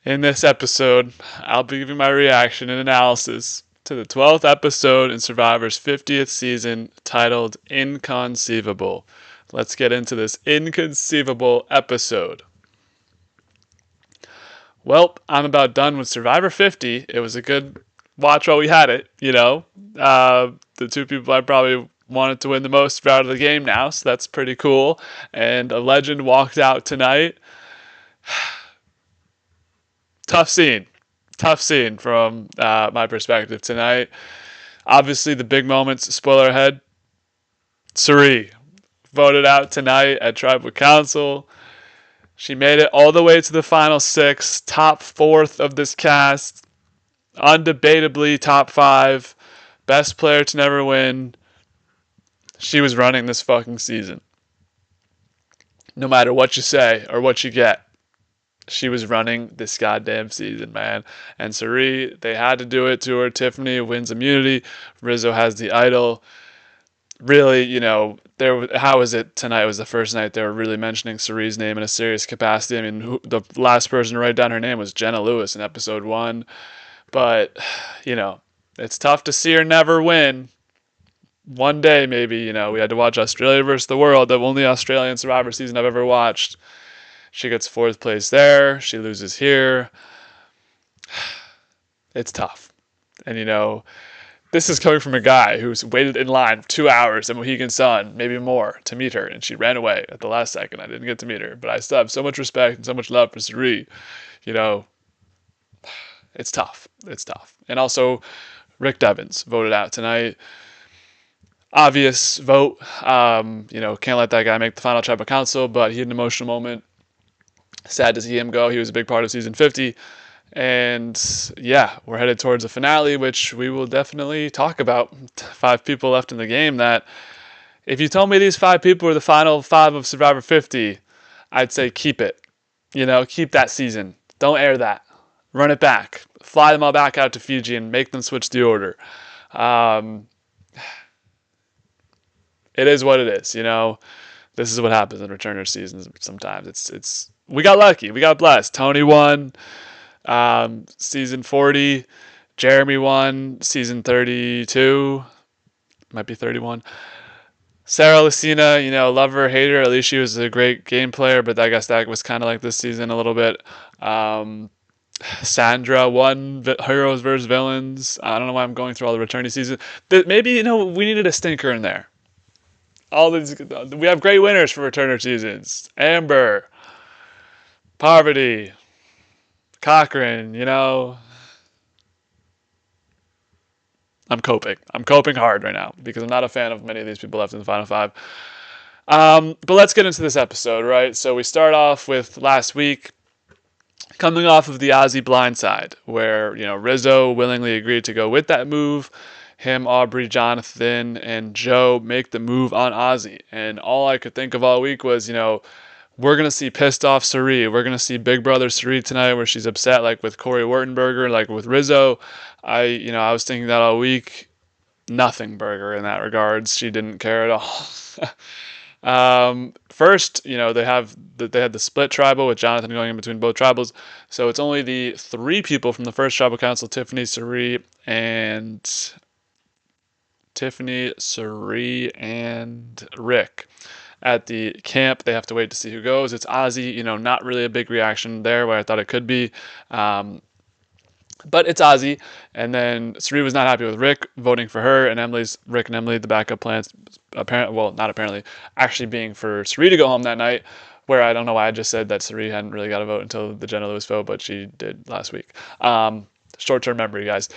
In this episode, I'll be giving my reaction and analysis to the 12th episode in Survivor's 50th season titled Inconceivable. Let's get into this inconceivable episode. Well, I'm about done with Survivor 50. It was a good watch while we had it, the two people I probably wanted to win the most are out of the game now, so that's pretty cool. And a legend walked out tonight. Tough scene. Tough scene from my perspective tonight. Obviously, the big moments, spoiler ahead, Cirie voted out tonight at Tribal Council. She made it all the way to the final six, top fourth of this cast, undebatably top five, best player to never win. She was running this fucking season. No matter what you say or what you get, she was running this goddamn season, man. And Cirie, they had to do it to her. Tiffany wins immunity. Rizzo has the idol. Really, how was it tonight? Was the first night they were really mentioning Cirie's name in a serious capacity. I mean, the last person to write down her name was Jenna Lewis in episode 1. But, it's tough to see her never win. One day, maybe, we had to watch Australia versus the world, the only Australian Survivor season I've ever watched. She gets fourth place there. She loses here. It's tough. And, this is coming from a guy who's waited in line 2 hours in Mohegan Sun, maybe more, to meet her. And she ran away at the last second. I didn't get to meet her. But I still have so much respect and so much love for Cirie. It's tough. It's tough. And also, Rick Devens voted out tonight. Obvious vote. Can't let that guy make the final Tribal Council, but he had an emotional moment. Sad to see him go. He was a big part of season 50. And yeah, we're headed towards a finale, which we will definitely talk about. 5 people left in the game that if you told me these 5 people were the final 5 of Survivor 50, I'd say keep it. Keep that season. Don't air that. Run it back. Fly them all back out to Fiji and make them switch the order. It is what it is, This is what happens in returner seasons sometimes. It's we got lucky. We got blessed. Tony won season 40. Jeremy won season 32. Might be 31. Sarah Lucina, love her, hate her. At least she was a great game player, but I guess that was kind of like this season a little bit. Sandra won Heroes versus Villains. I don't know why I'm going through all the returning seasons. Maybe, we needed a stinker in there. We have great winners for returner seasons. Amber, Parvati, Cochran, I'm coping. I'm coping hard right now because I'm not a fan of many of these people left in the final 5. But let's get into this episode, right? So we start off with last week, coming off of the Ozzy blindside, where, Rizzo willingly agreed to go with that move. Him, Aubrey, Jonathan, and Joe make the move on Ozzy. And all I could think of all week was, we're going to see pissed off Cirie. We're going to see Big Brother Cirie tonight where she's upset, like with Corey Wurtenberger, like with Rizzo. I was thinking that all week. Nothing Burger in that regards. She didn't care at all. First, they had the split tribal with Jonathan going in between both tribals. So it's only the 3 people from the first tribal council, Tiffany, Cirie, and Rick. At the camp, they have to wait to see who goes. It's Ozzy, not really a big reaction there where I thought it could be. But it's Ozzy. And then Cirie was not happy with Rick voting for her, and Rick and Emily, the backup plans, actually being for Cirie to go home that night, where I don't know why I just said that Cirie hadn't really got a vote until the Jenna Lewis vote, but she did last week. Short-term memory, guys.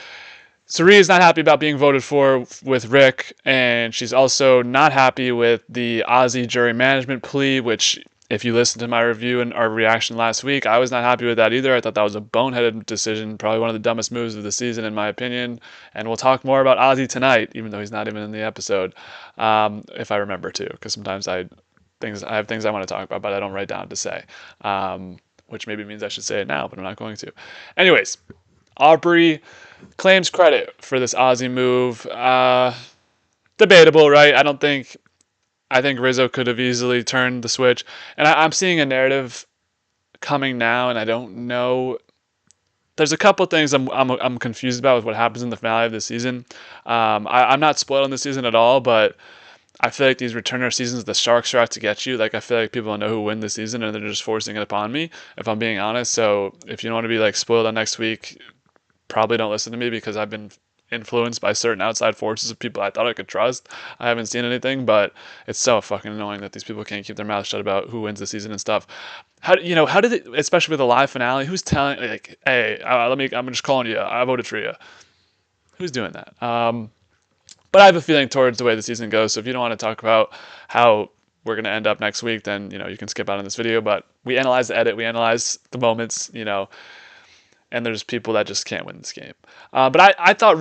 Cirie is not happy about being voted for with Rick, and she's also not happy with the Ozzy jury management plea, which, if you listen to my review and our reaction last week, I was not happy with that either. I thought that was a boneheaded decision, probably one of the dumbest moves of the season, in my opinion. And we'll talk more about Ozzy tonight, even though he's not even in the episode, if I remember to, because sometimes I have things I want to talk about, but I don't write down to say, which maybe means I should say it now, but I'm not going to. Anyways, Aubrey claims credit for this Ozzy move. Debatable, right? I think Rizzo could have easily turned the switch. And I'm seeing a narrative coming now, and I don't know there's a couple things I'm confused about with what happens in the finale of the season. I'm not spoiled on the season at all, but I feel like these returner seasons, the sharks are out to get you. Like, I feel like people know who win the season and they're just forcing it upon me, if I'm being honest. So if you don't want to be like spoiled on next week, probably don't listen to me, because I've been influenced by certain outside forces of people I thought I could trust. I haven't seen anything, but it's so fucking annoying that these people can't keep their mouths shut about who wins the season and stuff. How did it, especially with the live finale, who's telling, like, hey, I'm just calling you, I voted for you. Who's doing that? But I have a feeling towards the way the season goes. So if you don't want to talk about how we're going to end up next week, then, you can skip out on this video. But we analyze the edit, we analyze the moments, and there's people that just can't win this game. But I thought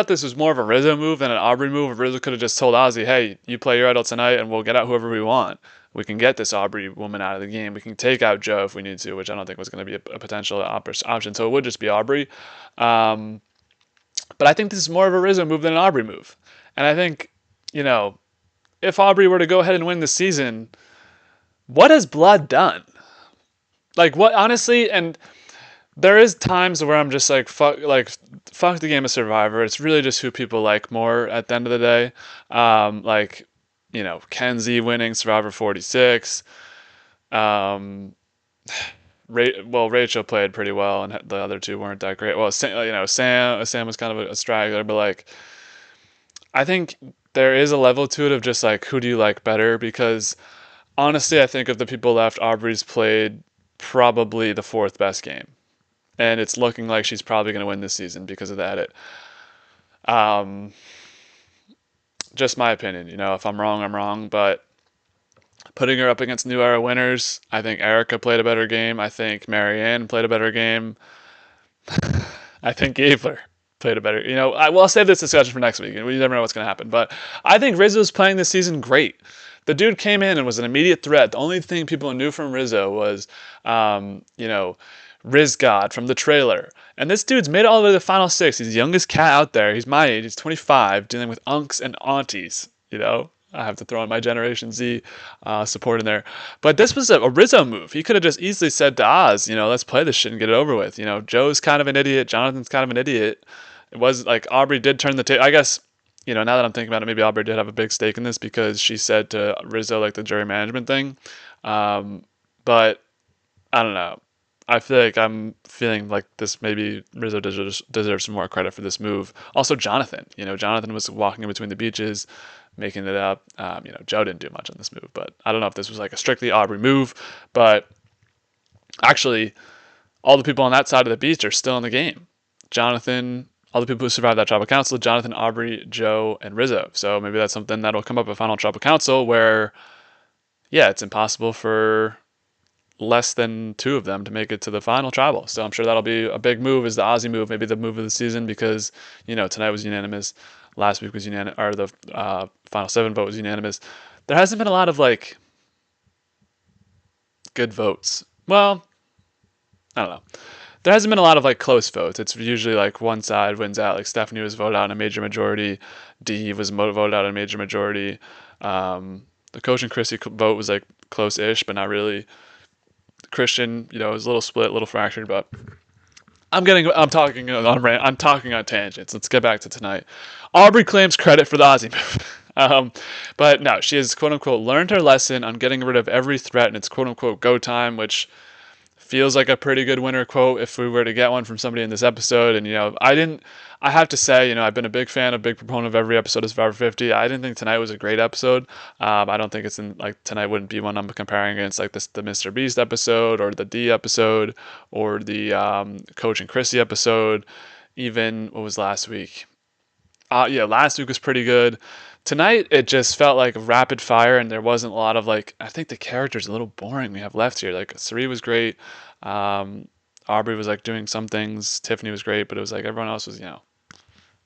this was more of a Rizzo move than an Aubrey move. Rizzo could have just told Ozzy, hey, you play your idol tonight and we'll get out whoever we want. We can get this Aubrey woman out of the game. We can take out Joe if we need to, which I don't think was going to be a potential option. So it would just be Aubrey. But I think this is more of a Rizzo move than an Aubrey move. And I think, if Aubrey were to go ahead and win the season, what has Blood done? Like, what, honestly, and there is times where I'm just fuck the game of Survivor. It's really just who people like more at the end of the day. Kenzie winning Survivor 46. Rachel played pretty well, and the other two weren't that great. Well, Sam was kind of a straggler, but I think there is a level to it of just who do you like better? Because honestly, I think of the people left, Aubrey's played probably the fourth best game, and it's looking like she's probably going to win this season because of the edit. Just my opinion. If I'm wrong, I'm wrong, but putting her up against New Era winners, I think Erica played a better game. I think Marianne played a better game. I think Gabler played a better. I'll save this discussion for next week. We never know what's going to happen. But I think Rizzo's playing this season great. The dude came in and was an immediate threat. The only thing people knew from Rizzo was, Riz God from the trailer. And this dude's made it all the way to the final six. He's the youngest cat out there. He's my age. He's 25, dealing with unks and aunties. I have to throw in my Generation Z support in there. But this was a Rizzo move. He could have just easily said to Oz, let's play this shit and get it over with. Joe's kind of an idiot. Jonathan's kind of an idiot. It was Aubrey did turn the table. I guess, now that I'm thinking about it, maybe Aubrey did have a big stake in this because she said to Rizzo, the jury management thing. But I don't know. I feel like I'm feeling like this, maybe Rizzo deserves some more credit for this move. Also, Jonathan. Jonathan was walking in between the beaches, making it up. Joe didn't do much on this move, but I don't know if this was a strictly Aubrey move. But actually, all the people on that side of the beach are still in the game. Jonathan, all the people who survived that tribal council, Jonathan, Aubrey, Joe, and Rizzo. So maybe that's something that'll come up at final tribal council where, yeah, it's impossible for less than two of them to make it to the final tribal. So I'm sure that'll be a big move, is the Aussie move, maybe the move of the season, because, tonight was unanimous. Last week was unanimous, or the final seven vote was unanimous. There hasn't been a lot of good votes. Well, I don't know. There hasn't been a lot of close votes. It's usually one side wins out. Stephanie was voted out in a major majority. Dee was voted out in a major majority. The Coach and Chrissy vote was close-ish, but not really. Christian, it was a little split, a little fractured, but I'm talking on tangents. Let's get back to tonight. Aubrey claims credit for the Aussie move. But no, she has quote unquote learned her lesson on getting rid of every threat, and it's quote unquote go time, which feels like a pretty good winner quote if we were to get one from somebody in this episode. And, I have to say, I've been a big fan, a big proponent of every episode of Survivor 50. I didn't think tonight was a great episode. I don't think it's tonight wouldn't be one I'm comparing against the Mr. Beast episode or the D episode or the Coach and Chrissy episode. Even, what was last week? Last week was pretty good. Tonight, it just felt like rapid fire, and there wasn't a lot of I think the character's a little boring we have left here. Sari was great. Aubrey was doing some things. Tiffany was great, but it was everyone else was, a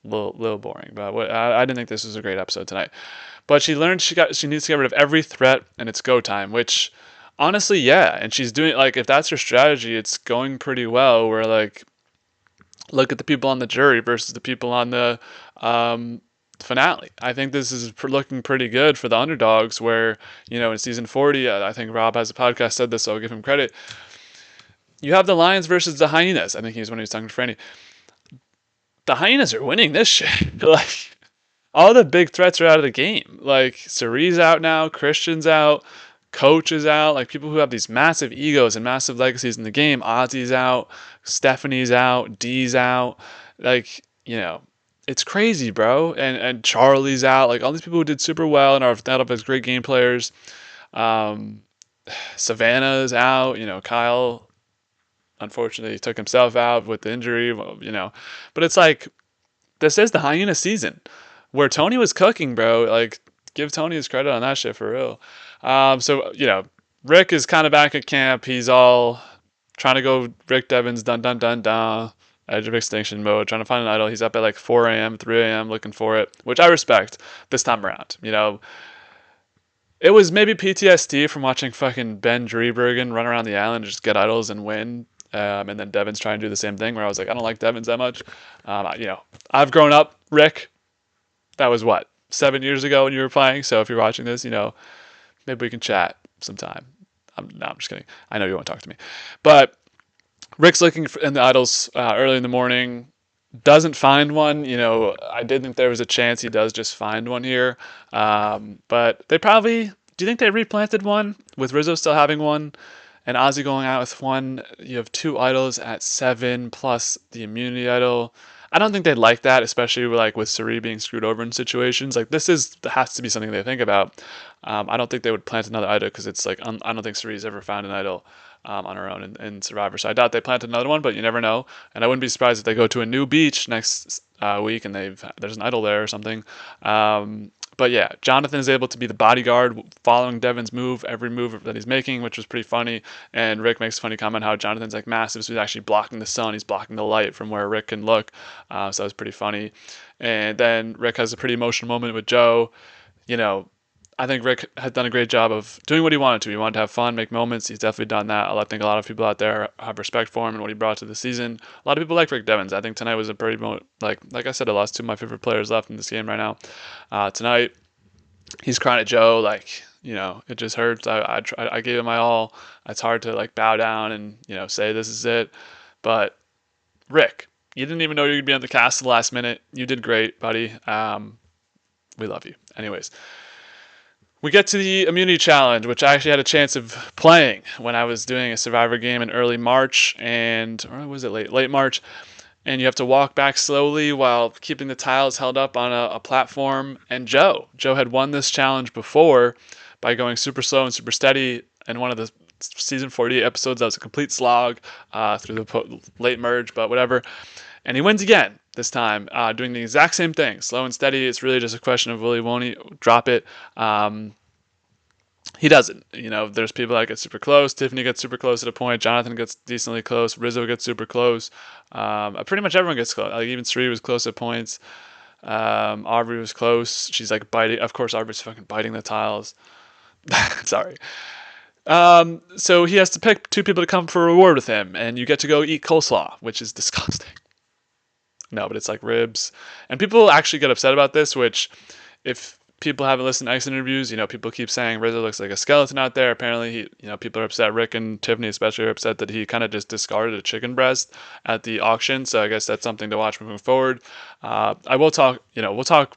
little boring. But I didn't think this was a great episode tonight. But she learned she needs to get rid of every threat, and it's go time, which honestly, yeah. And she's doing, if that's her strategy, it's going pretty well, where look at the people on the jury versus the people on the finale. I think this is looking pretty good for the underdogs, where, in season 40, I think Rob has a podcast said this, so I'll give him credit. You have the Lions versus the Hyenas. I think he was when he was talking to Franny. The Hyenas are winning this shit. Like, all the big threats are out of the game. Like, Cerie's out now, Christian's out, Coach is out. Like, people who have these massive egos and massive legacies in the game. Ozzy's out, Stephanie's out, D's out. Like, it's crazy, bro. And Charlie's out. Like, all these people who did super well and are thought of as great game players. Um, Savannah's out. Kyle unfortunately took himself out with the injury. But it's like, this is the Hyena season where Tony was cooking, bro. Like, give Tony his credit on that shit for real. So Rick is kind of back at camp. He's all trying to go Rick Devens, dun dun dun dun, edge of extinction mode, trying to find an idol. He's up at like 4 a.m., 3 a.m. looking for it, which I respect this time around. It was maybe PTSD from watching fucking Ben Driebergen run around the island, just get idols and win. And then Devins trying to do the same thing where I was like, I don't like Devins that much. I've grown up, Rick. That was what, 7 years ago when you were playing. So if you're watching this, maybe we can chat sometime. I'm just kidding. I know you won't talk to me. But Rick's looking in the idols early in the morning. Doesn't find one. I did think there was a chance he does just find one here. But they probably, do you think they replanted one with Rizzo still having one and Ozzy going out with one? You have 2 idols at 7 plus the immunity idol. I don't think they'd like that, especially with Cerie being screwed over in situations. Like, this has to be something they think about. I don't think they would plant another idol because it's like, I don't think Cerie's ever found an idol on her own in Survivor. So I doubt they plant another one, but you never know. And I wouldn't be surprised if they go to a new beach next week and there's an idol there or something. But yeah, Jonathan is able to be the bodyguard following Devin's every move that he's making, which was pretty funny. And Rick makes a funny comment how Jonathan's like massive, so he's actually blocking the sun. He's blocking the light from where Rick can look. So that was pretty funny. And then Rick has a pretty emotional moment with Joe. I think Rick had done a great job of doing what he wanted to. He wanted to have fun, make moments. He's definitely done that. I think a lot of people out there have respect for him and what he brought to the season. A lot of people like Rick Devens. I think tonight was a pretty like I said, I lost 2 of my favorite players left in this game right now. Tonight, he's crying at Joe. It just hurts. I gave it my all. It's hard to bow down and say this is it. But Rick, you didn't even know you'd be on the cast at the last minute. You did great, buddy. We love you. Anyways. We get to the immunity challenge, which I actually had a chance of playing when I was doing a Survivor game in early March, or was it late March? And you have to walk back slowly while keeping the tiles held up on a platform. And Joe had won this challenge before by going super slow and super steady. In one of the season 48 episodes, that was a complete slog through the late merge, but whatever. And he wins again this time, doing the exact same thing, slow and steady. It's really just a question of will he, won't he drop it. He doesn't. There's people that get super close. Tiffany gets super close at a point. Jonathan gets decently close. Rizzo gets super close. Pretty much everyone gets close. Like, even Sri was close at points. Aubrey was close. She's biting. Of course, Aubrey's fucking biting the tiles. Sorry. So he has to pick 2 people to come for a reward with him, and you get to go eat coleslaw, which is disgusting. No, but it's like ribs. And people actually get upset about this, which, if people haven't listened to exit interviews, people keep saying Rizzo looks like a skeleton out there. Apparently, people are upset. Rick and Tiffany especially are upset that he kind of just discarded a chicken breast at the auction. So I guess that's something to watch moving forward. I will talk, we'll talk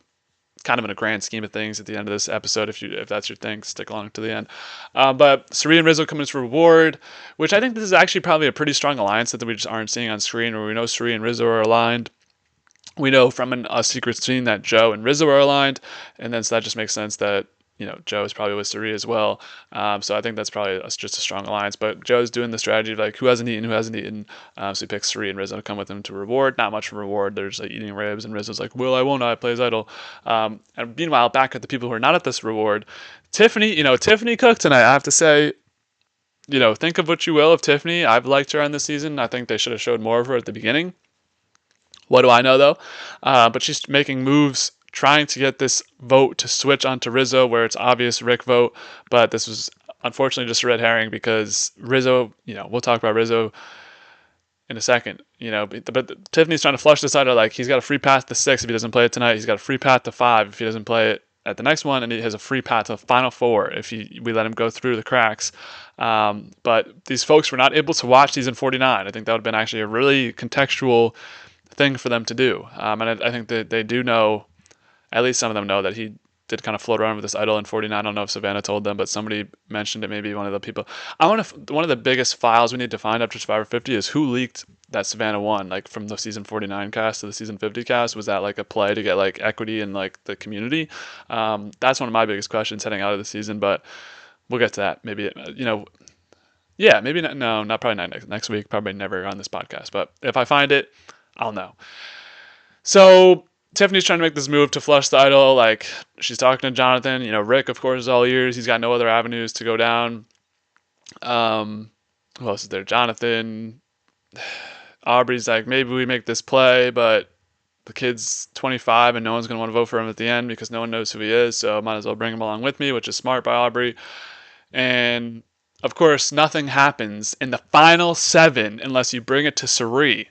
kind of in a grand scheme of things at the end of this episode. If that's your thing, stick along to the end. But Sri and Rizzo come in for reward, which I think this is actually probably a pretty strong alliance that we just aren't seeing on screen, where we know Sri and Rizzo are aligned. We know from a secret scene that Joe and Rizzo are aligned, and then so that just makes sense that Joe is probably with Suri as well. So I think that's probably just a strong alliance. But Joe's doing the strategy of who hasn't eaten. So he picks Suri and Rizzo to come with him to reward. Not much for reward. They're just eating ribs, and Rizzo's like, "Will I? Won't I?" Plays idol. And meanwhile, back at the people who are not at this reward, Tiffany. Tiffany cooked tonight. I have to say. Think of what you will of Tiffany. I've liked her on this season. I think they should have showed more of her at the beginning. What do I know, though? But she's making moves, trying to get this vote to switch onto Rizzo, where it's obvious Rick vote. But this was unfortunately just a red herring because Rizzo, we'll talk about Rizzo in a second. But Tiffany's trying to flush this out of he's got a free path to 6 if he doesn't play it tonight. He's got a free path to 5 if he doesn't play it. at the next one, and he has a free path to the Final Four if we let him go through the cracks. But these folks were not able to watch season 49. I think that would have been actually a really contextual thing for them to do. And I think that they do know, at least some of them know, that he did kind of float around with this idol in 49. I don't know if Savannah told them, but somebody mentioned it, maybe one of the people. One of the biggest files we need to find after Survivor 50 is who leaked that Savannah won, like from the season 49 cast to the season 50 cast. Was that like a play to get like equity in like the community? That's one of my biggest questions heading out of the season, but we'll get to that. Maybe, yeah, maybe not. No, not probably not next week. Probably never on this podcast. But if I find it, I'll know. So Tiffany's trying to make this move to flush the idol. Like, she's talking to Jonathan. Rick, of course, is all ears. He's got no other avenues to go down. Who else is there? Jonathan. Aubrey's like, maybe we make this play, but the kid's 25 and no one's going to want to vote for him at the end because no one knows who he is. So I might as well bring him along with me, which is smart by Aubrey. And of course, nothing happens in the final 7 unless you bring it to Cirie.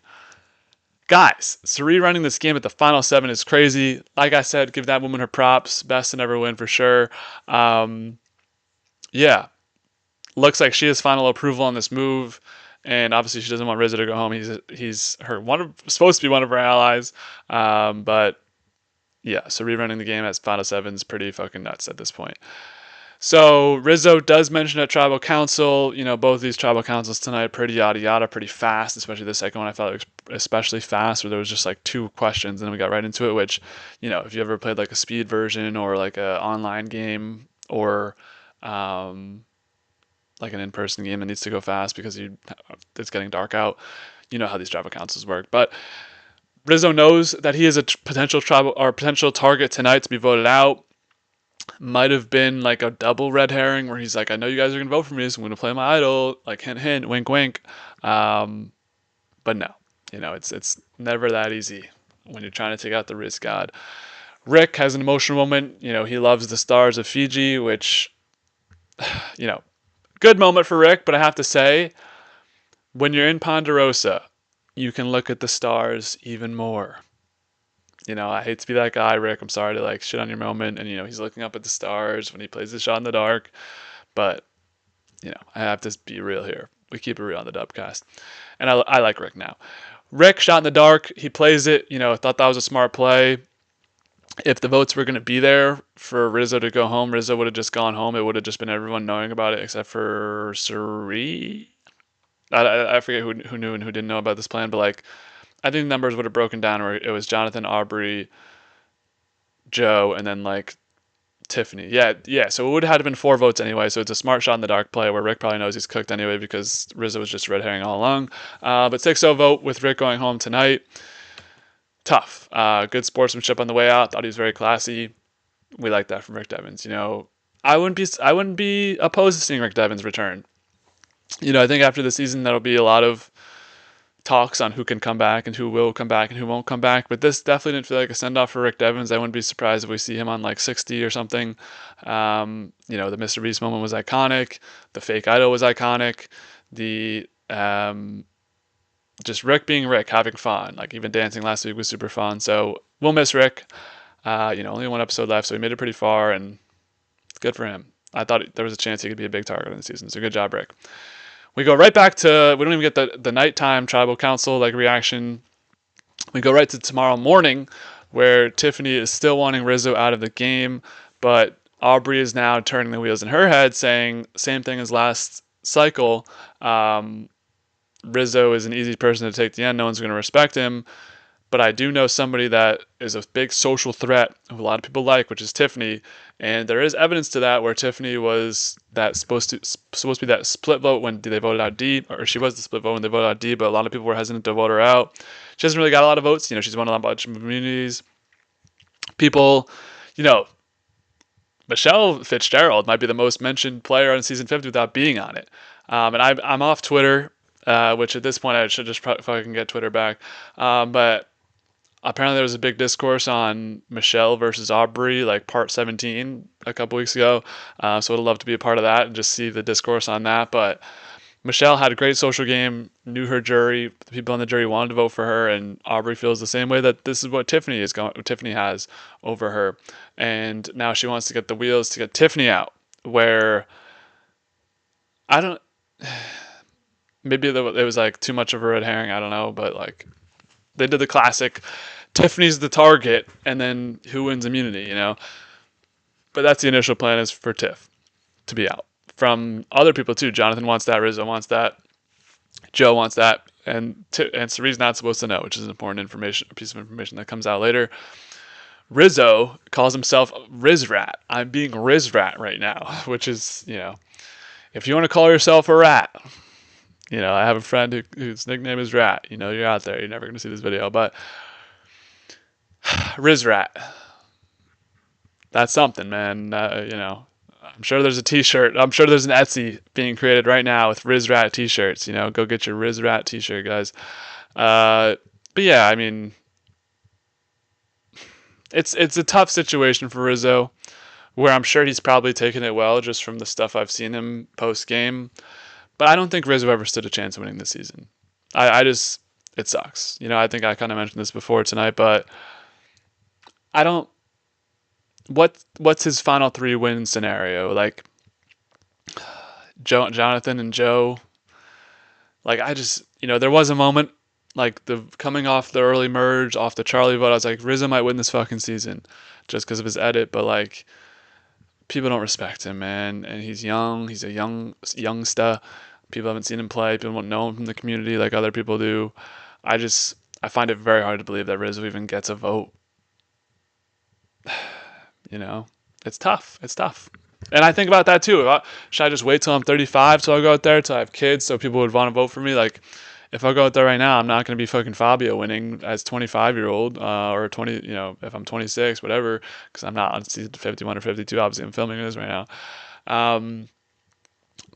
Guys, Cirie running this game at the final 7 is crazy. Like I said, give that woman her props. Best to never win for sure. Yeah. Looks like she has final approval on this move. And obviously she doesn't want Rizzo to go home. He's supposed to be one of her allies. But yeah, Cirie running the game at final 7 is pretty fucking nuts at this point. So Rizzo does mention at Tribal Council, both these Tribal Councils tonight, pretty yada yada, pretty fast, especially the second one. I felt especially fast, where there was just like 2 questions and then we got right into it, which, if you ever played like a speed version or like a online game or like an in-person game that needs to go fast because it's getting dark out, you know how these Tribal Councils work. But Rizzo knows that he is a potential target tonight to be voted out. Might have been like a double red herring where he's like, I know you guys are going to vote for me, so I'm going to play my idol, like hint, hint, wink, wink. But no, it's never that easy when you're trying to take out the Riz God. Rick has an emotional moment. He loves the stars of Fiji, which, good moment for Rick, but I have to say, when you're in Ponderosa, you can look at the stars even more. I hate to be that guy, Rick. I'm sorry to like shit on your moment. And, he's looking up at the stars when he plays the shot in the dark. But, I have to be real here. We keep it real on the Dubcast. And I like Rick now. Rick, shot in the dark. He plays it. Thought that was a smart play. If the votes were going to be there for Rizzo to go home, Rizzo would have just gone home. It would have just been everyone knowing about it except for Cirie. I forget who knew and who didn't know about this plan. But, like, I think the numbers would have broken down where it was Jonathan, Aubrey, Joe, and then like Tiffany. Yeah. So it would have had to been 4 votes anyway. So it's a smart shot in the dark play where Rick probably knows he's cooked anyway because Rizzo was just red herring all along. But 6-0 vote with Rick going home tonight. Tough. Good sportsmanship on the way out. Thought he was very classy. We like that from Rick Devens. I wouldn't be opposed to seeing Rick Devens return. I think after the season that'll be a lot of talks on who can come back and who will come back and who won't come back. But this definitely didn't feel like a send-off for Rick Devens. I wouldn't be surprised if we see him on like 60 or something. The Mr. Beast moment was iconic. The fake idol was iconic. The just Rick being Rick, having fun. Like even dancing last week was super fun. So we'll miss Rick. Only 1 episode left, so he made it pretty far and good for him. I thought there was a chance he could be a big target in the season. So good job, Rick. We go right back to, we don't even get the nighttime Tribal Council like reaction. We go right to tomorrow morning where Tiffany is still wanting Rizzo out of the game, but Aubrey is now turning the wheels in her head saying, same thing as last cycle, Rizzo is an easy person to take the end. No one's going to respect him. But I do know somebody that is a big social threat who a lot of people like, which is Tiffany. And there is evidence to that where Tiffany was that supposed to be that split vote when they voted out D, or she was the split vote when they voted out D, but a lot of people were hesitant to vote her out. She hasn't really got a lot of votes. She's won a bunch of immunities. People, Michelle Fitzgerald might be the most mentioned player on season 50 without being on it. And I'm off Twitter, which at this point I should just fucking get Twitter back. But apparently there was a big discourse on Michelle versus Aubrey, like part 17 a couple weeks ago. So I'd love to be a part of that and just see the discourse on that. But Michelle had a great social game, knew her jury, the people on the jury wanted to vote for her, and Aubrey feels the same way that this is what Tiffany has over her, and now she wants to get the wheels to get Tiffany out. Where I don't, maybe it was like too much of a red herring. I don't know, but like they did the classic, Tiffany's the target, and then who wins immunity, you know? But that's the initial plan is for Tiff to be out. From other people too, Jonathan wants that, Rizzo wants that, Joe wants that, and Cerie's not supposed to know, which is an important information, a piece of information that comes out later. Rizzo calls himself Rizrat. I'm being Rizrat right now, which is, you know, if you want to call yourself a rat, you know, I have a friend whose nickname is Rat. You know, you're out there. You're never going to see this video, but Rizrat. That's something, man. You know, I'm sure there's a T-shirt. I'm sure there's an Etsy being created right now with Rizrat T-shirts. You know, go get your Rizrat T-shirt, guys. But yeah, I mean, it's a tough situation for Rizzo, where I'm sure he's probably taken it well just from the stuff I've seen him post game. But I don't think Rizzo ever stood a chance of winning this season. I just, it sucks. You know, I think I kind of mentioned this before tonight, but I don't. What's his final 3 win scenario? Like Jonathan and Joe. Like I just, you know, there was a moment like the coming off the early merge, off the Charlie vote. I was like, Rizzo might win this fucking season, just because of his edit. But like, people don't respect him, man, and he's young. He's a youngster. People haven't seen him play. People don't know him from the community like other people do. I find it very hard to believe that Rizzo even gets a vote. You know, it's tough. It's tough. And I think about that too. Should I just wait till I'm 35 till I go out there till I have kids so people would want to vote for me? Like, if I go out there right now, I'm not going to be fucking Fabio winning as 25-year-old or 20. You know, if I'm 26, whatever, because I'm not on season 51 or 52. Obviously, I'm filming this right now.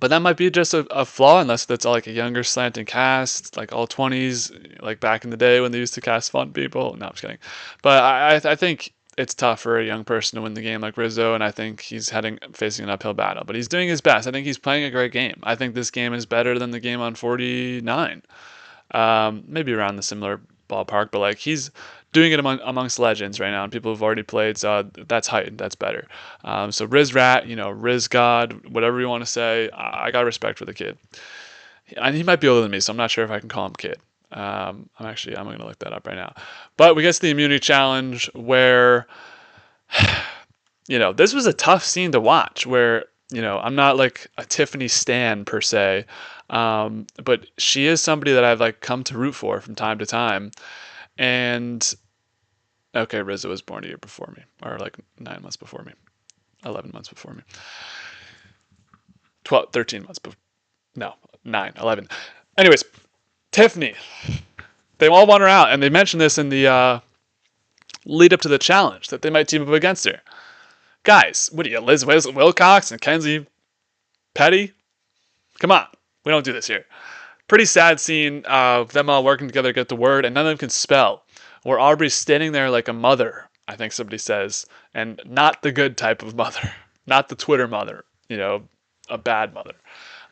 But that might be just a flaw unless that's like a younger slanting cast, like all 20s, like back in the day when they used to cast fun people. No, I'm just kidding. But I think it's tough for a young person to win the game like Rizzo, and I think he's facing an uphill battle. But he's doing his best. I think he's playing a great game. I think this game is better than the game on 49. Maybe around the similar ballpark, but like he's doing it amongst legends right now and people who've already played. So that's heightened. That's better. So Riz Rat, you know, Riz God, whatever you want to say, I got respect for the kid. And he might be older than me, so I'm not sure if I can call him kid. I'm going to look that up right now. But we get to the immunity challenge where, you know, this was a tough scene to watch where, you know, I'm not like a Tiffany stan per se, but she is somebody that I've like come to root for from time to time. And okay, Rizzo was born a year before me, or like 9 months before me, 11 months before me, 12, 13 months before, no, 9, 11. Anyways, Tiffany, they all want her out, and they mentioned this in the lead up to the challenge that they might team up against her. Guys, what are you, Liz Wilcox and Kenzie Petty? Come on, we don't do this here. Pretty sad scene of them all working together to get the word, and none of them can spell. Where Aubrey's standing there like a mother, I think somebody says, and not the good type of mother, not the Twitter mother, you know, a bad mother,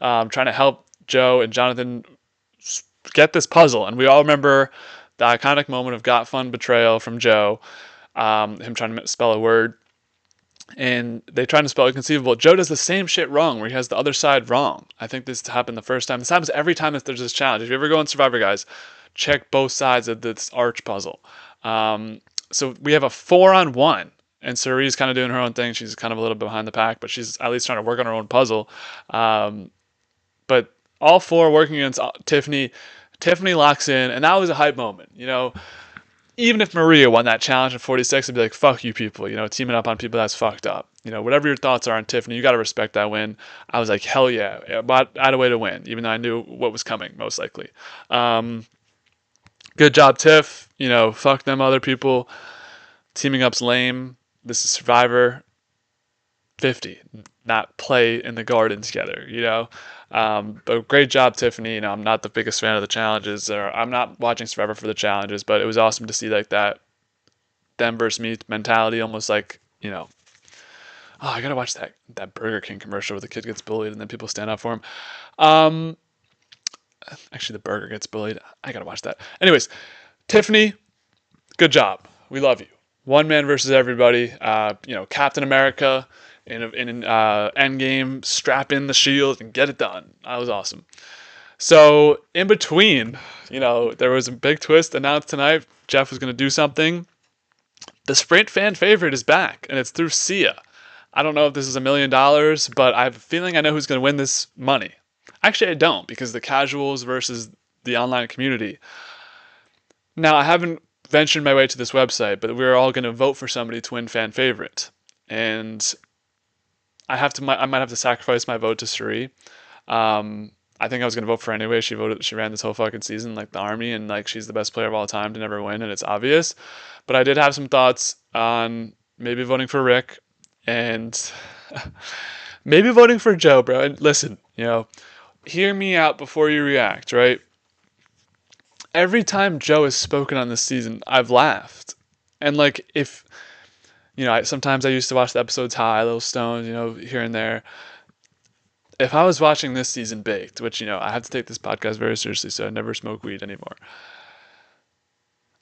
trying to help Joe and Jonathan get this puzzle. And we all remember the iconic moment of Got Fun betrayal from Joe, him trying to spell a word. And they try to spell Inconceivable. Joe does the same shit wrong, where he has the other side wrong. I think this happened the first time. This happens every time that there's this challenge. If you ever go on Survivor, guys, check both sides of this arch puzzle. So we have a 4-on-1, and Cerie's kind of doing her own thing. She's kind of a little bit behind the pack, but she's at least trying to work on her own puzzle. But all 4 working against Tiffany. Tiffany locks in, and that was a hype moment. You know, even if Maria won that challenge in 46, I'd be like, fuck you people, you know, teaming up on people, that's fucked up. You know, whatever your thoughts are on Tiffany, you got to respect that win. I was like, hell yeah, but I had a way to win, even though I knew what was coming, most likely. Good job, Tiff. You know, fuck them other people. Teaming up's lame. This is Survivor 50, not play in the garden together, you know? But great job, Tiffany. You know, I'm not the biggest fan of the challenges, or I'm not watching Survivor for the challenges, but it was awesome to see like that them versus me mentality, almost like, you know, oh, I gotta watch that Burger King commercial where the kid gets bullied and then people stand up for him. Actually, the burger gets bullied. I gotta watch that. Anyways, Tiffany, good job. We love you. One man versus everybody. Captain America in Endgame, strap in the shield and get it done. That was awesome. So in between, there was a big twist announced tonight. Jeff was going to do something. The Sprint fan favorite is back, and it's through Sia. I don't know if this is $1,000,000, but I have a feeling I know who's going to win this money. Actually, I don't, because the casuals versus the online community. Now, I haven't ventured my way to this website, but we're all going to vote for somebody to win fan favorite. And I might have to sacrifice my vote to Suri. I think I was gonna vote for her anyway. She ran this whole fucking season like the army, and like she's the best player of all time to never win, and it's obvious. But I did have some thoughts on maybe voting for Rick and maybe voting for Joe, bro. And listen, hear me out before you react, right? Every time Joe has spoken on this season, I've laughed. And like if sometimes I used to watch the episodes high, little stones, here and there. If I was watching this season baked, which, I have to take this podcast very seriously, so I never smoke weed anymore.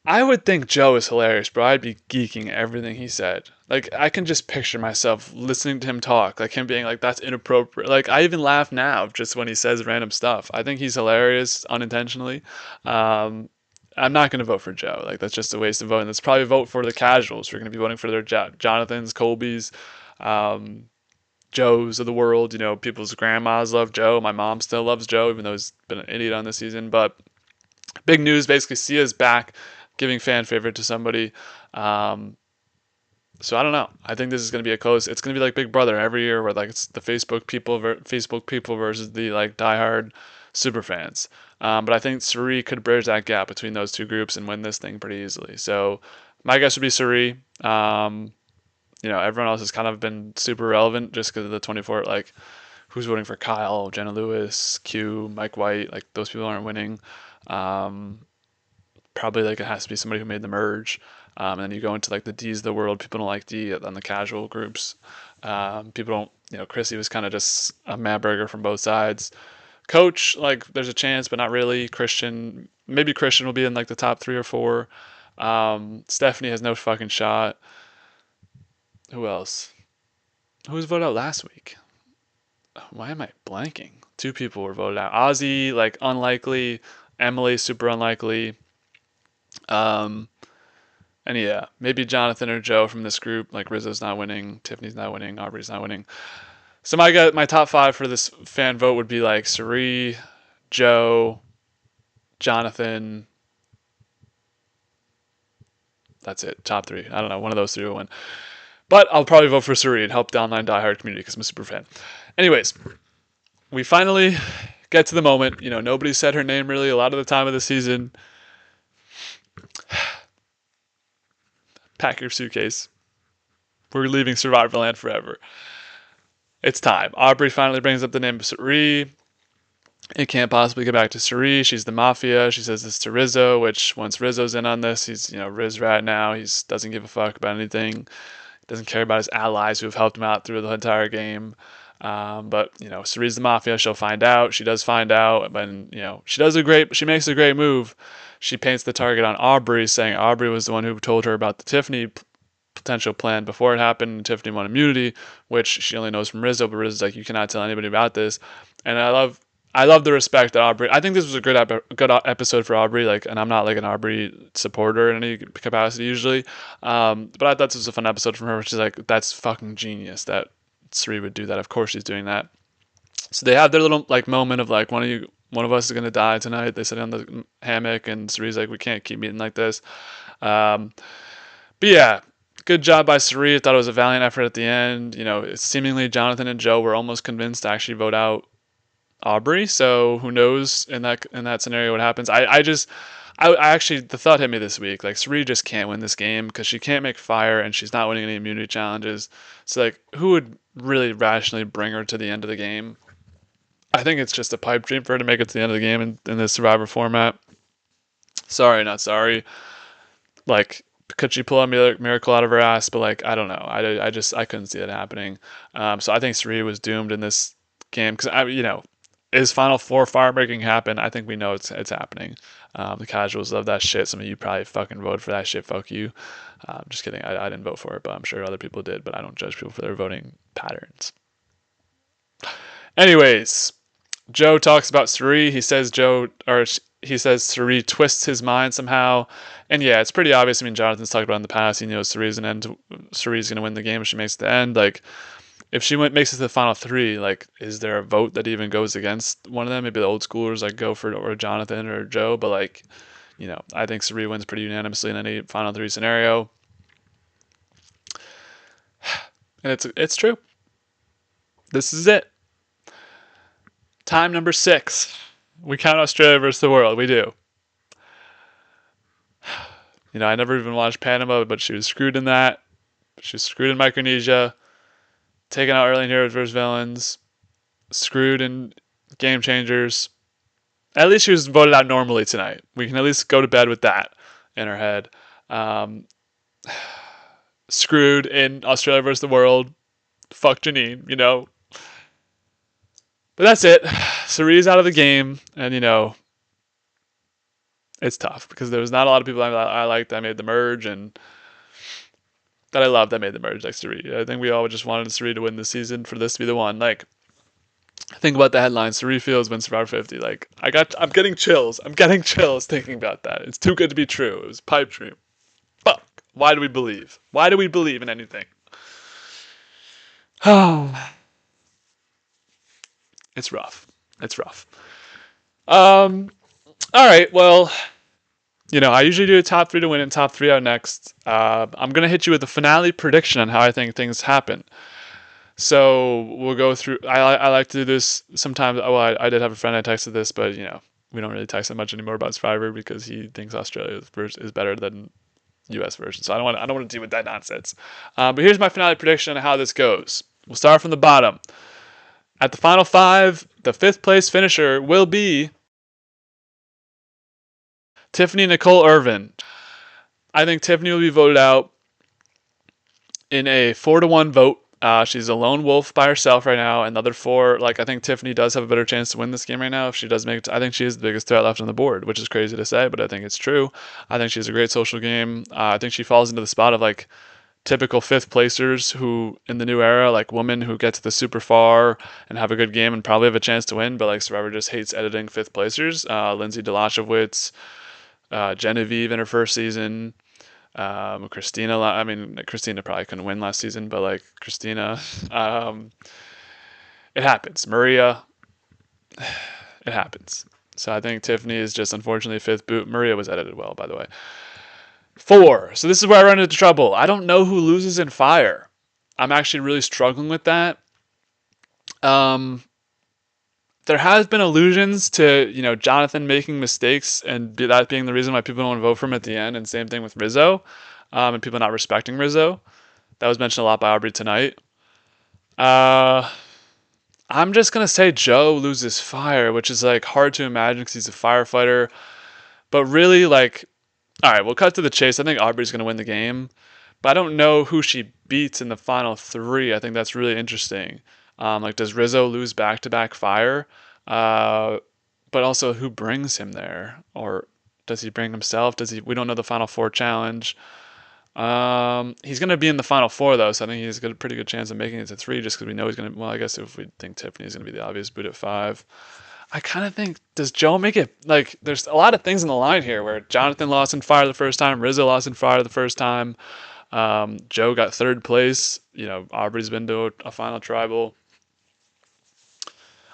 I would think Joe is hilarious, bro. I'd be geeking everything he said. Like, I can just picture myself listening to him talk, like him being like, that's inappropriate. Like, I even laugh now just when he says random stuff. I think he's hilarious unintentionally. I'm not going to vote for Joe. Like, that's just a waste of voting. Let's probably vote for the casuals. We're going to be voting for their Jonathans, Colbys, Joes of the world. People's grandmas love Joe. My mom still loves Joe, even though he's been an idiot on this season. But big news, basically, Sia's back, giving fan favorite to somebody. So I don't know. I think this is going to be it's going to be like Big Brother every year, where like it's the Facebook people versus the like diehard super fans. But I think Suri could bridge that gap between those two groups and win this thing pretty easily. So my guess would be Suri. Everyone else has kind of been super relevant just because of the 24, like, who's voting for Kyle, Jenna Lewis, Q, Mike White, like, those people aren't winning. Probably, like, it has to be somebody who made the merge. And then you go into, like, the D's of the world. People don't like D on the casual groups. People don't, Chrissy was kind of just a mad burger from both sides. Coach, like, there's a chance, but not really. Maybe Christian will be in, like, the top 3 or 4. Stephanie has no fucking shot. Who else? Who was voted out last week? Why am I blanking? 2 people were voted out. Ozzy, like, unlikely. Emily, super unlikely. And yeah, maybe Jonathan or Joe from this group. Like, Rizzo's not winning. Tiffany's not winning. Aubrey's not winning. So my top 5 for this fan vote would be like Suri, Joe, Jonathan. That's it. Top 3. I don't know. One of those 3 will win. But I'll probably vote for Suri and help the online diehard community because I'm a super fan. Anyways, we finally get to the moment. Nobody said her name really a lot of the time of the season. Pack your suitcase. We're leaving Survivor Land forever. It's time. Aubrey finally brings up the name of Suri. It can't possibly get back to Suri. She's the mafia. She says this to Rizzo, which once Rizzo's in on this, he's, Riz Rat now. He doesn't give a fuck about anything. Doesn't care about his allies who have helped him out through the entire game. But Suri's the mafia. She'll find out. She does find out. But she makes a great move. She paints the target on Aubrey, saying Aubrey was the one who told her about the Tiffany potential plan before it happened, and Tiffany won immunity, which she only knows from Rizzo. But Rizzo's like, you cannot tell anybody about this. And I love the respect that Aubrey. I think this was a good episode for Aubrey. Like, and I'm not like an Aubrey supporter in any capacity usually, but I thought this was a fun episode from her. Which is like, that's fucking genius that Suri would do that. Of course she's doing that. So they have their little like moment of like, one of us is gonna die tonight. They sit on the hammock, and Suri's like, we can't keep meeting like this. But yeah. Good job by Suri. I thought it was a valiant effort at the end. Seemingly Jonathan and Joe were almost convinced to actually vote out Aubrey, so who knows in that scenario what happens. I actually, the thought hit me this week, like, Suri just can't win this game because she can't make fire and she's not winning any immunity challenges. So like, who would really rationally bring her to the end of the game? I think it's just a pipe dream for her to make it to the end of the game in this Survivor format. Sorry, not sorry. Like, could she pull a miracle out of her ass? But like, I don't know. I couldn't see that happening. So I think Suri was doomed in this game because is Final Four fire breaking happen? I think we know it's happening. The casuals love that shit. Some of you probably fucking voted for that shit. Fuck you. Just kidding. I didn't vote for it, but I'm sure other people did. But I don't judge people for their voting patterns. Anyways, Joe talks about Suri. He says Suri twists his mind somehow. And yeah, it's pretty obvious. I mean, Jonathan's talked about it in the past. He knows Suri's going to win the game if she makes it to the end. Like, if she makes it to the final three, like, is there a vote that even goes against one of them? Maybe the old schoolers like go for or Jonathan or Joe, but like, I think Suri wins pretty unanimously in any final three scenario. And it's true. This is it. Time number 6. We count Australia versus the world. We do. I never even watched Panama, but she was screwed in that. She was screwed in Micronesia. Taken out early in Heroes vs. Villains. Screwed in Game Changers. At least she was voted out normally tonight. We can at least go to bed with that in our head. Screwed in Australia versus the world. Fuck Janine, But that's it. Suri's out of the game, and it's tough because there was not a lot of people I liked that made the merge and that I loved that made the merge like Suri. I think we all just wanted Suri to win this season for this to be the one. Like, think about the headline: Suri Fields wins Survivor 50. Like, I'm getting chills. I'm getting chills thinking about that. It's too good to be true. It was a pipe dream. Fuck. Why do we believe? Why do we believe in anything? Oh. It's rough. It's rough. All right. Well, I usually do a top 3 to win and top 3 out next. I'm going to hit you with a finale prediction on how I think things happen. So we'll go through. I like to do this sometimes. Well, I did have a friend I texted this, but we don't really text that much anymore about Survivor because he thinks Australia is better than U.S. version. So I don't want to deal with that nonsense. But here's my finale prediction on how this goes. We'll start from the bottom. At the final 5, the 5th place finisher will be Tiffany Nicole Irvin. I think Tiffany will be voted out in a 4-1 vote. She's a lone wolf by herself right now, and the other 4, I think Tiffany does have a better chance to win this game right now if she does make it. I think she is the biggest threat left on the board, which is crazy to say, but I think it's true. I think she has a great social game. I think she falls into the spot of typical 5th placers who in the new era, women who get to the super far and have a good game and probably have a chance to win, but Survivor just hates editing 5th placers. Lindsay Delashowitz, Genevieve in her first season, Christina. Christina probably couldn't win last season, but Christina, it happens. Maria, it happens. So I think Tiffany is just unfortunately 5th boot. Maria was edited well, by the way. 4. So this is where I run into trouble. I don't know who loses in fire. I'm actually really struggling with that. There has been allusions to, Jonathan making mistakes and that being the reason why people don't want to vote for him at the end. And same thing with Rizzo, and people not respecting Rizzo. That was mentioned a lot by Aubrey tonight. I'm just going to say Joe loses fire, which is hard to imagine because he's a firefighter. But really, all right, we'll cut to the chase. I think Aubrey's going to win the game, but I don't know who she beats in the final 3. I think that's really interesting. Does Rizzo lose back-to-back fire? But also, who brings him there? Or does he bring himself? We don't know the final 4 challenge. He's going to be in the final 4, though, so I think he's got a pretty good chance of making it to 3 just because we know he's going to... Well, I guess if we think Tiffany's going to be the obvious boot at 5. I kind of think, does Joe make it? There's a lot of things in the line here where Jonathan lost in fire the first time, Rizzo lost in fire the first time, Joe got 3rd place, Aubrey's been to a final tribal.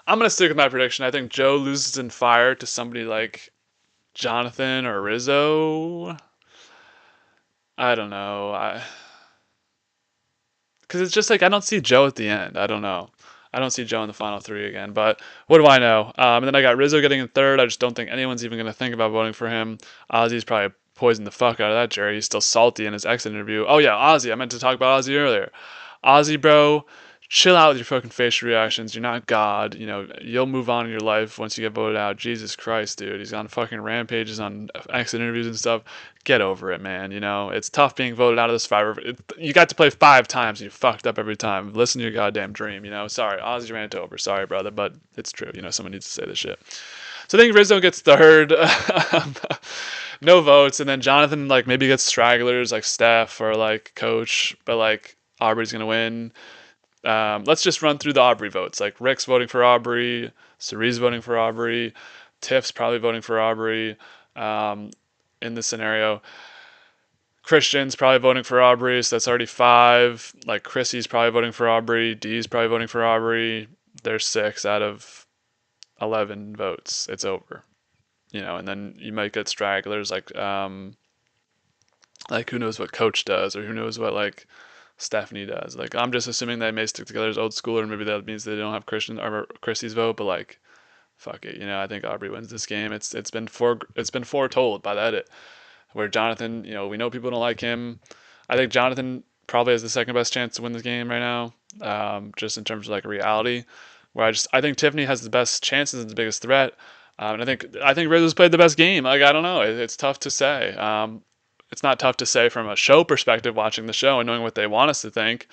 I'm going to stick with my prediction. I think Joe loses in fire to somebody like Jonathan or Rizzo. I don't know. Because it's just I don't see Joe at the end. I don't know. I don't see Joe in the final 3 again, but what do I know? And then I got Rizzo getting in 3rd. I just don't think anyone's even going to think about voting for him. Ozzy's probably poisoned the fuck out of that jury. He's still salty in his exit interview. Oh yeah, Ozzy. I meant to talk about Ozzy earlier. Ozzy, bro, chill out with your fucking facial reactions. You're not God. You'll move on in your life once you get voted out. Jesus Christ, dude. He's on fucking rampages on exit interviews and stuff. Get over it, man. It's tough being voted out of the Survivor. You got to play 5 times and you fucked up every time. Listen to your goddamn dream, Sorry, Ozzy rant over. Sorry, brother, but it's true. Someone needs to say this shit. So I think Rizzo gets third. No votes. And then Jonathan, maybe gets stragglers like Steph or Coach, but Aubrey's going to win. Let's just run through the Aubrey votes. Rick's voting for Aubrey, Cerie's voting for Aubrey, Tiff's probably voting for Aubrey in this scenario. Christian's probably voting for Aubrey, so that's already 5. Chrissy's probably voting for Aubrey, Dee's probably voting for Aubrey. There's 6 out of 11 votes. It's over. And then you might get stragglers who knows what Coach does, or who knows what Stephanie does. I'm just assuming they may stick together as old school, or maybe that means they don't have Christian or Chrissy's vote. But fuck it, I think Aubrey wins this game. It's been foretold by the edit, where Jonathan, we know people don't like him. I think Jonathan probably has the second best chance to win this game right now, just in terms of reality. Where I think Tiffany has the best chances and the biggest threat. And I think Rizzo's played the best game. I don't know. It's tough to say. It's not tough to say from a show perspective, watching the show and knowing what they want us to think,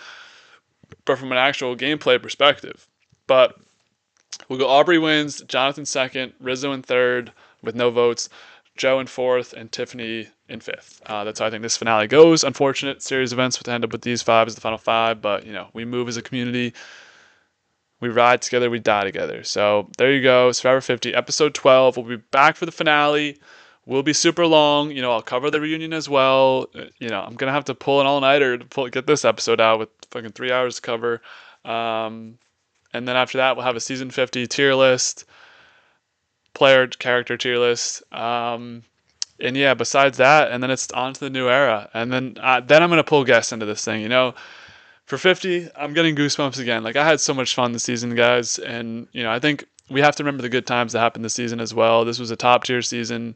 but from an actual gameplay perspective. But we'll go Aubrey wins, Jonathan second, Rizzo in third with no votes, Joe in fourth, and Tiffany in fifth. That's how I think this finale goes. Unfortunate series of events to end up with these 5 as the final 5, but we move as a community. We ride together, we die together. So there you go, Survivor 50, episode 12. We'll be back for the finale. Will be super long. I'll cover the reunion as well. I'm going to have to pull an all-nighter to get this episode out with fucking 3 hours to cover. And then after that, we'll have a season 50 tier list, player character tier list. And yeah, besides that, and then it's on to the new era. And then I'm going to pull guests into this thing, For 50, I'm getting goosebumps again. I had so much fun this season, guys. And, I think we have to remember the good times that happened this season as well. This was a top-tier season.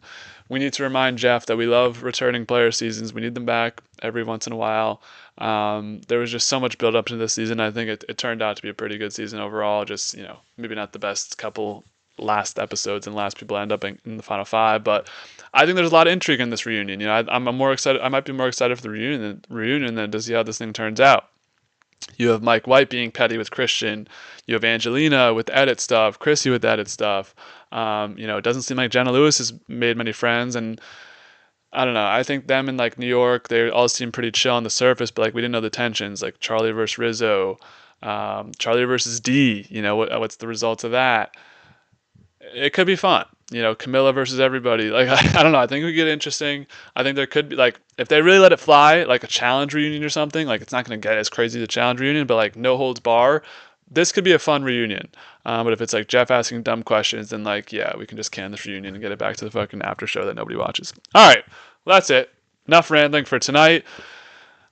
We need to remind Jeff that we love returning player seasons. We need them back every once in a while. There was just so much build-up to this season. I think it turned out to be a pretty good season overall. Just, maybe not the best couple last episodes and last people end up in the final 5. But I think there's a lot of intrigue in this reunion. I'm more excited. I might be more excited for the reunion than to see how this thing turns out. You have Mike White being petty with Christian. You have Angelina with edit stuff. Chrissy with edit stuff. It doesn't seem like Jenna Lewis has made many friends, and I don't know. I think them in New York, they all seem pretty chill on the surface, but we didn't know the tensions. Charlie versus Rizzo, Charlie versus D. What's the results of that? It could be fun. Camilla versus everybody. I don't know. I think it would get interesting. I think there could be, if they really let it fly, a challenge reunion or something, it's not going to get as crazy as a challenge reunion, but no holds bar, this could be a fun reunion. But if it's Jeff asking dumb questions, then yeah, we can just can this reunion and get it back to the fucking after show that nobody watches. All right. Well, that's it. Enough rambling for tonight.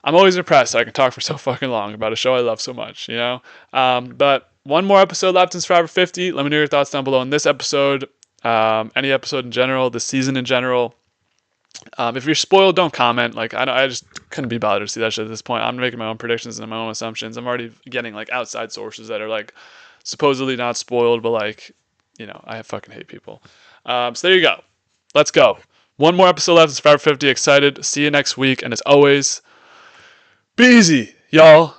I'm always impressed I can talk for so fucking long about a show I love so much, But one more episode left in Survivor 50. Let me know your thoughts down below on this episode. Any episode in general, the season in general. If you're spoiled, don't comment. I just couldn't be bothered to see that shit at this point. I'm making my own predictions and my own assumptions. I'm already getting outside sources that are supposedly not spoiled, but I fucking hate people. So there you go. Let's go. One more episode left in Survivor 50. Excited. See you next week. And as always, be easy, y'all.